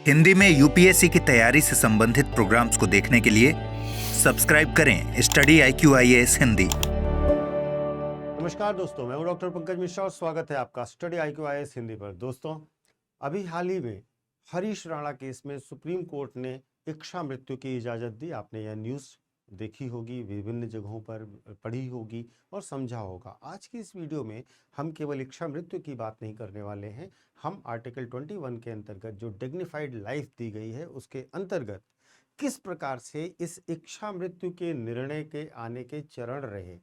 हिंदी में यूपीएससी की तैयारी से संबंधित प्रोग्राम्स को देखने के लिए सब्सक्राइब करें स्टडी IQIAS हिंदी। नमस्कार दोस्तों, मैं हूं डॉक्टर पंकज मिश्रा और स्वागत है आपका स्टडी IQIAS हिंदी पर। दोस्तों, अभी हाल ही में हरीश राणा केस में सुप्रीम कोर्ट ने इच्छा मृत्यु की इजाज़त दी। आपने यह न्यूज़ देखी होगी, विभिन्न जगहों पर पढ़ी होगी और समझा होगा। आज की इस वीडियो में हम केवल इच्छा मृत्यु की बात नहीं करने वाले हैं। हम आर्टिकल 21 के अंतर्गत जो डिग्निफाइड लाइफ दी गई है उसके अंतर्गत किस प्रकार से इस इच्छा मृत्यु के निर्णय के आने के चरण रहे,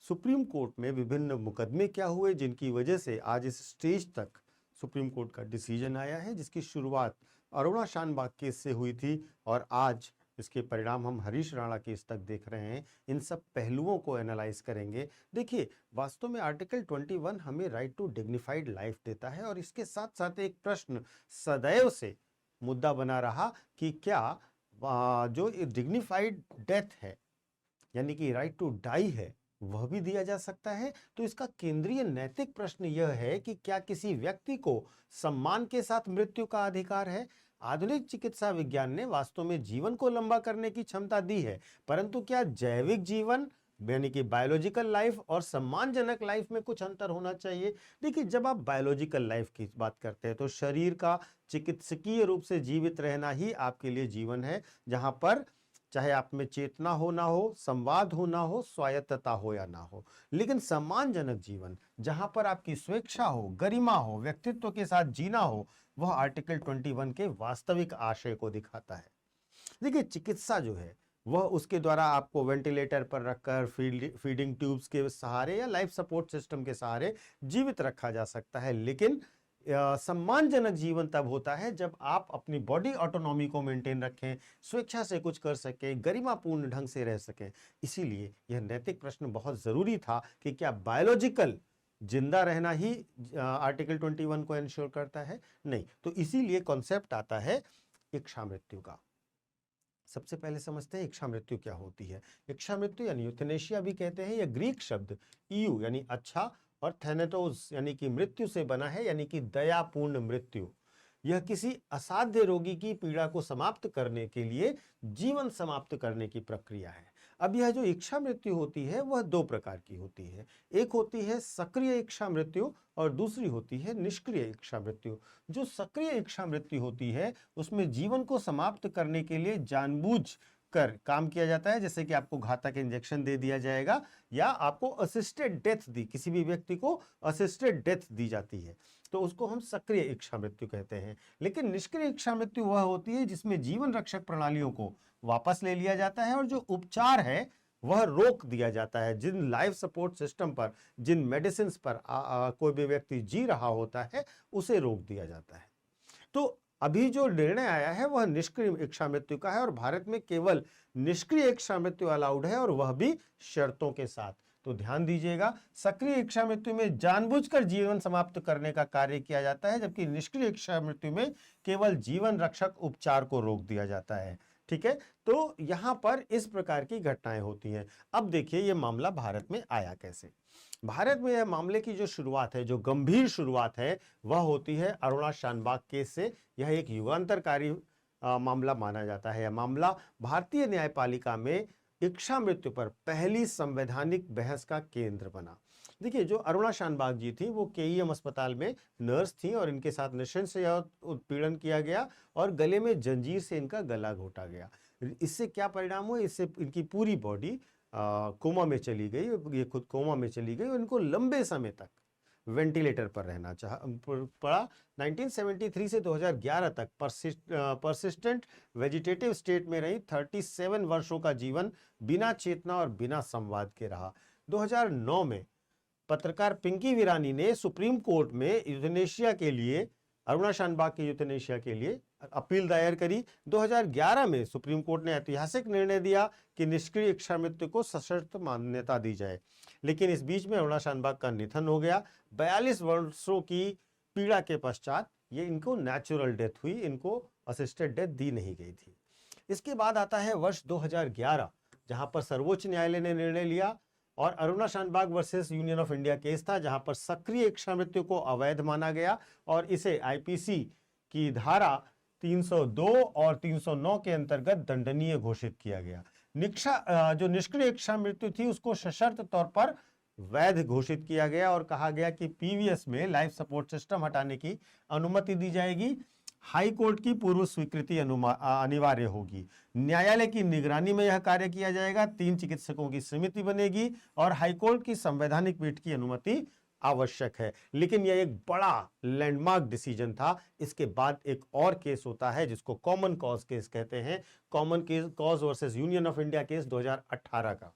सुप्रीम कोर्ट में विभिन्न मुकदमे क्या हुए जिनकी वजह से आज इस स्टेज तक सुप्रीम कोर्ट का डिसीजन आया है, जिसकी शुरुआत अरुणा शानबाग केस से हुई थी और आज इसके परिणाम हम हरीश राणा केस तक देख रहे हैं। इन सब पहलुओं को एनालाइज करेंगे। देखिए, वास्तव में आर्टिकल 21 हमें राइट टू डिग्निफाइड लाइफ देता है और इसके साथ साथ एक प्रश्न सदैव से मुद्दा बना रहा कि क्या जो डिग्निफाइड डेथ है यानी कि राइट टू डाई है वह भी दिया जा सकता है। तो इसका केंद्रीय नैतिक प्रश्न यह है कि क्या किसी व्यक्ति को सम्मान के साथ मृत्यु का अधिकार है। आधुनिक चिकित्सा विज्ञान ने वास्तव में जीवन को लंबा करने की क्षमता दी है, परंतु क्या जैविक जीवन यानी कि बायोलॉजिकल लाइफ और सम्मानजनक लाइफ में कुछ अंतर होना चाहिए। देखिए, जब आप बायोलॉजिकल लाइफ की बात करते हैं तो शरीर का चिकित्सकीय रूप से जीवित रहना ही आपके लिए जीवन है, जहां पर चाहे आप में चेतना हो ना हो, संवाद हो ना हो, स्वायत्तता हो या ना हो। लेकिन सम्मानजनक जीवन जहां पर आपकी स्वेच्छा हो, गरिमा हो, व्यक्तित्व के साथ जीना हो, वह आर्टिकल 21 के वास्तविक आशय को दिखाता है। देखिए, चिकित्सा जो है वह उसके द्वारा आपको वेंटिलेटर पर रखकर फीडिंग ट्यूब्स के सहारे या लाइफ सपोर्ट सिस्टम के सहारे जीवित रखा जा सकता है, लेकिन सम्मानजनक जीवन तब होता है जब आप अपनी बॉडी ऑटोनॉमी को मेंटेन रखें, स्वेच्छा से कुछ कर सकें, गरिमापूर्ण ढंग से रह सकें। इसीलिए यह नैतिक प्रश्न बहुत जरूरी था कि क्या बायोलॉजिकल जिंदा रहना ही आर्टिकल 21 को इंश्योर करता है? नहीं। तो इसीलिए कॉन्सेप्ट आता है इच्छा मृत्यु का। सबसे पहले समझते हैं इच्छा मृत्यु क्या होती है। इच्छा मृत्यु यानी यूथेनेशिया भी कहते हैं, यह ग्रीक शब्द ईयू यानी अच्छा और थैनेटोस यानी कि मृत्यु से बना है, यानी कि दयापूर्ण मृत्यु। यह किसी असाध्य रोगी की पीड़ा को समाप्त करने के लिए जीवन समाप्त करने की प्रक्रिया है। अब यह जो इच्छा मृत्यु होती है वह दो प्रकार की होती है। एक होती है सक्रिय इच्छा मृत्यु और दूसरी होती है निष्क्रिय इच्छा मृत्यु। जो सक्रिय इच्छा मृत्यु होती है उसमें जीवन को समाप्त करने के लिए जानबूझ कर काम किया जाता है, जैसे कि आपको घातक इंजेक्शन दे दिया जाएगा या आपको असिस्टेड डेथ किसी भी व्यक्ति को असिस्टेड डेथ दी जाती है, तो उसको हम सक्रिय इच्छा मृत्यु कहते हैं। लेकिन निष्क्रिय इच्छा मृत्यु वह होती है जिसमें जीवन रक्षक प्रणालियों को वापस ले लिया जाता है और जो उपचार है वह रोक दिया जाता है। जिन लाइफ सपोर्ट सिस्टम पर, जिन मेडिसिन पर कोई भी व्यक्ति जी रहा होता है उसे रोक दिया जाता है। तो अभी जो निर्णय आया है वह निष्क्रिय इच्छा मृत्यु का है और भारत में केवल निष्क्रिय इच्छा मृत्यु अलाउड है और वह भी शर्तों के साथ। तो ध्यान दीजिएगा, सक्रिय इच्छा मृत्यु में जानबूझकर जीवन समाप्त करने का कार्य किया जाता है, जबकि निष्क्रिय इच्छा मृत्यु में केवल जीवन रक्षक उपचार को रोक दिया जाता है। ठीक है, तो यहां पर इस प्रकार की घटनाएं होती हैं। अब देखिए, यह मामला भारत में आया कैसे। भारत में यह मामले की जो शुरुआत है, जो गंभीर शुरुआत है, वह होती है अरुणा शानबाग केस से। यह एक युगांतरकारी मामला माना जाता है। यह मामला भारतीय न्यायपालिका में इच्छा मृत्यु पर पहली संवैधानिक बहस का केंद्र बना। देखिए, जो अरुणा शानबाग जी थी वो KEM अस्पताल में नर्स थी और इनके साथ नृशंस उत्पीड़न किया गया और गले में जंजीर से इनका गला घोटा गया। इससे क्या परिणाम हुए? इससे इनकी पूरी बॉडी कोमा में चली गई, ये खुद कोमा में चली गई और इनको लंबे समय तक वेंटिलेटर पर रहना पड़ा। 1973 से 2011 तक परसिस्टेंट वेजिटेटिव स्टेट में रही 37 वर्षों का जीवन बिना चेतना और बिना संवाद के रहा। 2009 में पत्रकार पिंकी वीरानी ने सुप्रीम कोर्ट में यूथेनेशिया के लिए, अरुणा शानबाग के यूथेनेशिया के लिए अपील दायर करी। 2011 में सुप्रीम कोर्ट ने ऐतिहासिक निर्णय दिया कि निष्क्रिय इच्छा मृत्यु को सशर्त मान्यता दी जाए, लेकिन इस बीच में अरुणा शानबाग का निधन हो गया। 42 वर्षों की पीड़ा के पश्चात ये इनको नेचुरल डेथ हुई, इनको असिस्टेड डेथ दी नहीं गई थी। इसके बाद आता है वर्ष 2011, जहां पर सर्वोच्च न्यायालय ने निर्णय लिया और Aruna Shanbaug versus Union of India case था, जहां पर सक्रिय इच्छा मृत्यु को अवैध माना गया और इसे IPC की धारा 302 और 309 के अंतर्गत दंडनीय घोषित किया गया। जो निष्क्रिय इच्छा मृत्यु थी उसको सशर्त तौर पर वैध घोषित किया गया और कहा गया कि पीवीएस में लाइफ सपोर्ट सिस्टम हटाने की अनुमति दी जाएगी। हाई कोर्ट की पूर्व स्वीकृति अनिवार्य होगी। न्यायालय की निगरानी में यह कार्य किया जाएगा। 3 चिकित्सकों की समिति बनेगी और हाई कोर्ट की संवैधानिक पीठ की अनुमति आवश्यक है। लेकिन यह एक बड़ा लैंडमार्क डिसीजन था। इसके बाद एक और केस होता है जिसको कॉमन कॉज केस कहते हैं, common cause versus Union of India case 2018 का।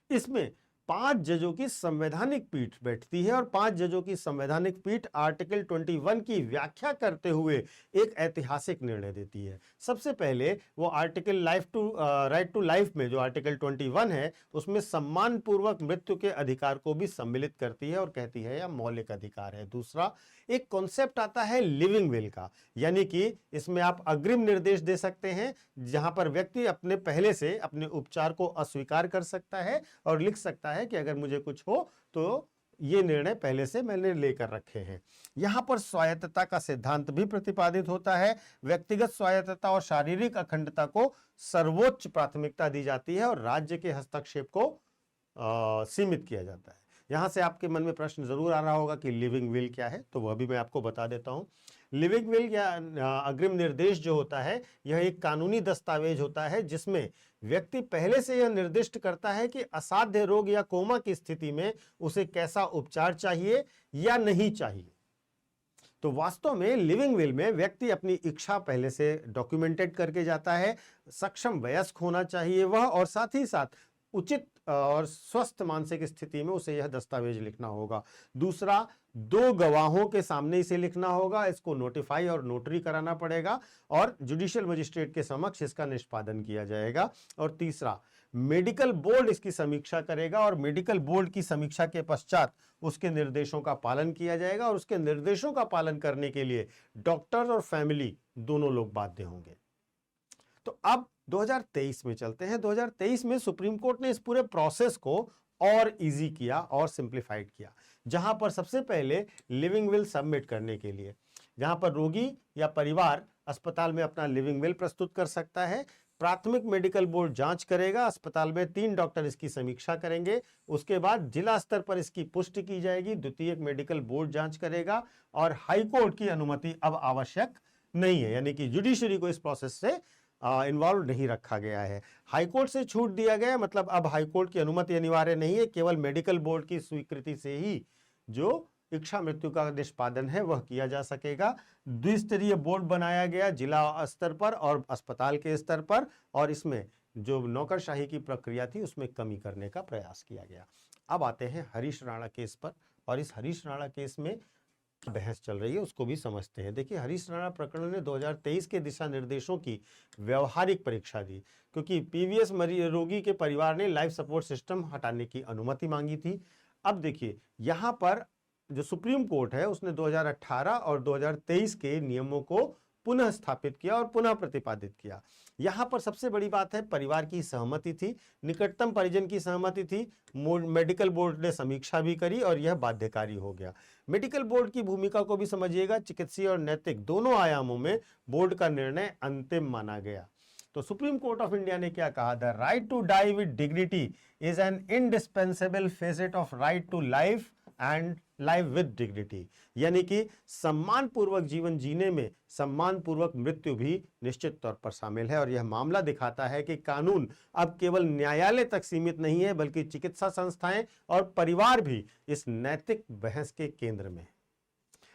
इसमें 5 जजों की संवैधानिक पीठ बैठती है और 5 जजों की संवैधानिक पीठ आर्टिकल 21 की व्याख्या करते हुए एक ऐतिहासिक निर्णय देती है। सबसे पहले वो आर्टिकल राइट टू लाइफ में जो आर्टिकल 21 है उसमें सम्मानपूर्वक मृत्यु के अधिकार को भी सम्मिलित करती है और कहती है यह मौलिक अधिकार है। दूसरा एक कॉन्सेप्ट आता है लिविंग विल का, यानी कि इसमें आप अग्रिम निर्देश दे सकते हैं जहां पर व्यक्ति अपने पहले से अपने उपचार को अस्वीकार कर सकता है और लिख सकता है कि अगर मुझे कुछ हो तो ये निर्णय पहले से मैंने लेकर रखे हैं। यहां पर स्वायत्तता का सिद्धांत भी प्रतिपादित होता है। व्यक्तिगत स्वायत्तता और शारीरिक अखंडता को सर्वोच्च प्राथमिकता दी जाती है और राज्य के हस्तक्षेप को सीमित किया जाता है। यहां से आपके मन में प्रश्न जरूर आ रहा होगा कि लिविंग विल क्या है, तो वह भी मैं आपको बता देता हूं। लिविंग विल या अग्रिम निर्देश जो होता है यह एक कानूनी दस्तावेज होता है जिसमें व्यक्ति पहले से यह निर्दिष्ट करता है कि असाध्य रोग या कोमा की स्थिति में उसे कैसा उपचार चाहिए या नहीं चाहिए। तो वास्तव में लिविंग विल में व्यक्ति अपनी इच्छा पहले से डॉक्यूमेंटेड करके जाता है। सक्षम वयस्क होना चाहिए वह, और साथ ही साथ उचित और स्वस्थ मानसिक स्थिति में उसे यह दस्तावेज लिखना होगा। दूसरा, 2 गवाहों के सामने इसे लिखना होगा, इसको नोटिफाई और नोटरी कराना पड़ेगा और जुडिशियल मजिस्ट्रेट के समक्ष इसका निष्पादन किया जाएगा। और तीसरा, मेडिकल बोर्ड इसकी समीक्षा करेगा और मेडिकल बोर्ड की समीक्षा के पश्चात उसके निर्देशों का पालन किया जाएगा और उसके निर्देशों का पालन करने के लिए डॉक्टर और फैमिली दोनों लोग बाध्य होंगे। तो अब 2023 में चलते हैं। 2023 में सुप्रीम कोर्ट ने इस पूरे प्रोसेस को और इजी किया और सिंप्लीफाइड किया, जहां पर सबसे पहले लिविंग विल सबमिट करने के लिए जहां पर रोगी या परिवार अस्पताल में अपना लिविंग विल प्रस्तुत कर सकता है। प्राथमिक मेडिकल बोर्ड जांच करेगा, अस्पताल में 3 डॉक्टर इसकी समीक्षा करेंगे, उसके बाद जिला स्तर पर इसकी पुष्टि की जाएगी, द्वितीयक मेडिकल बोर्ड जांच करेगा और हाई कोर्ट की अनुमति अब आवश्यक नहीं है, यानी कि जुडिशरी को इस प्रोसेस से इन्वॉल्व नहीं रखा गया है। हाईकोर्ट से छूट दिया गया, मतलब अब हाईकोर्ट की अनुमति अनिवार्य नहीं है, केवल मेडिकल बोर्ड की स्वीकृति से ही जो इच्छा मृत्यु का निष्पादन है वह किया जा सकेगा। द्विस्तरीय बोर्ड बनाया गया जिला स्तर पर और अस्पताल के स्तर पर, और इसमें जो नौकरशाही की प्रक्रिया थी उसमें कमी करने का प्रयास किया गया। अब आते हैं हरीश राणा केस पर, और इस हरीश राणा केस में बहस चल रही है उसको भी समझते हैं। देखिए, हरीश राणा प्रकरण ने 2023 के दिशा निर्देशों की व्यवहारिक परीक्षा दी, क्योंकि पीवीएस रोगी के परिवार ने लाइफ सपोर्ट सिस्टम हटाने की अनुमति मांगी थी। अब देखिए, यहां पर जो सुप्रीम कोर्ट है उसने 2018 और 2023 के नियमों को पुनः स्थापित किया और पुनः प्रतिपादित किया। यहां पर सबसे बड़ी बात है परिवार की सहमति थी, निकटतम परिजन की सहमति थी, मेडिकल बोर्ड ने समीक्षा भी करी और यह बाध्यकारी हो गया। मेडिकल बोर्ड की भूमिका को भी समझिएगा, चिकित्सीय और नैतिक दोनों आयामों में बोर्ड का निर्णय अंतिम माना गया। तो सुप्रीम कोर्ट ऑफ इंडिया ने क्या कहा? The right to die with dignity is an indispensable facet of right to life and life with dignity, यानी कि सम्मान पूर्वक जीवन जीने में सम्मान पूर्वक मृत्यु भी निश्चित तौर पर शामिल है। और यह मामला दिखाता है कि कानून अब केवल न्यायालय तक सीमित नहीं है, बल्कि चिकित्सा संस्थाएं और परिवार भी इस नैतिक बहस के केंद्र में है।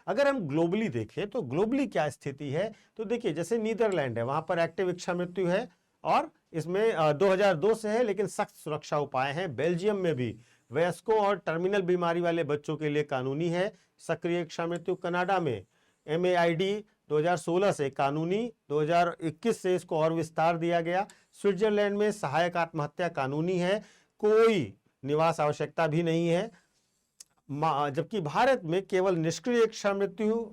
अगर हम ग्लोबली देखें तो ग्लोबली क्या स्थिति है, तो देखिए, जैसे नीदरलैंड है, वहां पर एक्टिव इच्छा मृत्यु है और इसमें 2002 से है, लेकिन सख्त सुरक्षा उपाय हैं। बेल्जियम में भी वयस्कों और टर्मिनल बीमारी वाले बच्चों के लिए कानूनी है सक्रिय इच्छा मृत्यु। कनाडा में MAID 2016 से कानूनी, 2021 से इसको और विस्तार दिया गया। स्विट्जरलैंड में सहायक आत्महत्या कानूनी है, कोई निवास आवश्यकता भी नहीं है। जबकि भारत में केवल निष्क्रिय इच्छा मृत्यु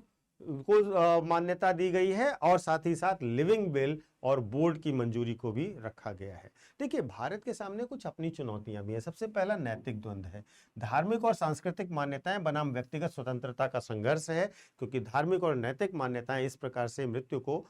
को मान्यता दी गई है और साथ ही साथ लिविंग विल और बोर्ड की मंजूरी को भी रखा गया है। देखिए, भारत के सामने कुछ अपनी चुनौतियां भी हैं। सबसे पहला नैतिक द्वंद्व है। धार्मिक और सांस्कृतिक मान्यताएं बनाम व्यक्तिगत स्वतंत्रता का संघर्ष है, क्योंकि धार्मिक और नैतिक मान्यताएं इस प्रकार से मृत्यु को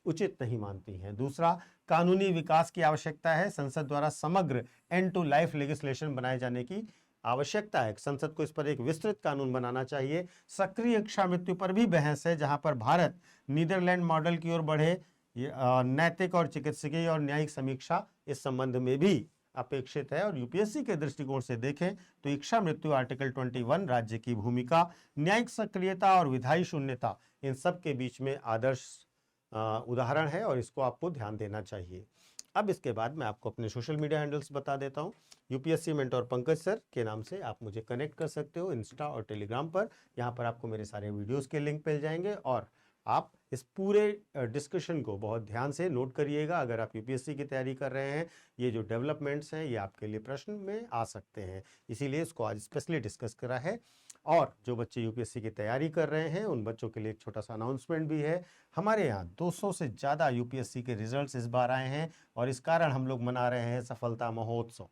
उचित नहीं मानती हैं। दूसरा, कानूनी विकास की आवश्यकता है। संसद द्वारा समग्र एंड टू लाइफ लेजिस्लेशन बनाए जाने की आवश्यकता है। संसद को इस पर एक विस्तृत कानून बनाना चाहिए। सक्रिय इच्छा मृत्यु पर भी बहस है, जहां पर भारत नीदरलैंड मॉडल की ओर बढ़े। नैतिक और चिकित्सकीय और न्यायिक समीक्षा इस संबंध में भी अपेक्षित है। और यूपीएससी के दृष्टिकोण से देखें तो इच्छा मृत्यु आर्टिकल 21, राज्य की भूमिका, न्यायिक सक्रियता और विधायी शून्यता, इन सब के बीच में आदर्श उदाहरण है और इसको आपको ध्यान देना चाहिए। अब इसके बाद मैं आपको अपने सोशल मीडिया हैंडल्स बता देता हूं। यूपीएससी मेंटोर पंकज सर के नाम से आप मुझे कनेक्ट कर सकते हो इंस्टा और टेलीग्राम पर। यहाँ पर आपको मेरे सारे वीडियोस के लिंक मिल जाएंगे और आप इस पूरे डिस्कशन को बहुत ध्यान से नोट करिएगा। अगर आप यूपीएससी की तैयारी कर रहे हैं, ये जो डेवलपमेंट्स हैं ये आपके लिए प्रश्न में आ सकते हैं, इसीलिए इसको आज स्पेशली डिस्कस करा है। और जो बच्चे यूपीएससी की तैयारी कर रहे हैं उन बच्चों के लिए एक छोटा सा अनाउंसमेंट भी है। हमारे यहाँ 200 से ज़्यादा यूपीएससी के रिजल्ट्स इस बार आए हैं और इस कारण हम लोग मना रहे हैं सफलता महोत्सव।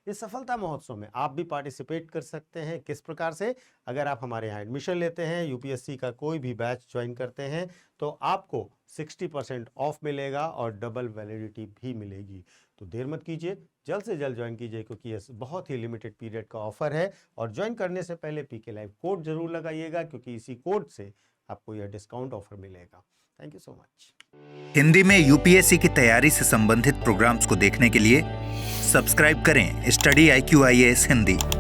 इस सफलता महोत्सव में आप भी पार्टिसिपेट कर सकते हैं। किस प्रकार से? अगर आप हमारे यहाँ एडमिशन लेते हैं, यूपीएससी का कोई भी बैच ज्वाइन करते हैं, तो आपको 60% ऑफ मिलेगा और डबल वैलिडिटी भी मिलेगी। तो देर मत कीजिए, जल्द से जल्द ज्वाइन कीजिए, क्योंकि ये बहुत ही लिमिटेड पीरियड का ऑफर है। और ज्वाइन करने से पहले पीके लाइव कोड जरूर लगाइएगा, क्योंकि इसी कोड से आपको यह डिस्काउंट ऑफर मिलेगा। Thank you so much. Hindi में यूपीएससी की तैयारी से संबंधित प्रोग्राम्स को देखने के लिए सब्सक्राइब करें स्टडी IQ IAS हिंदी।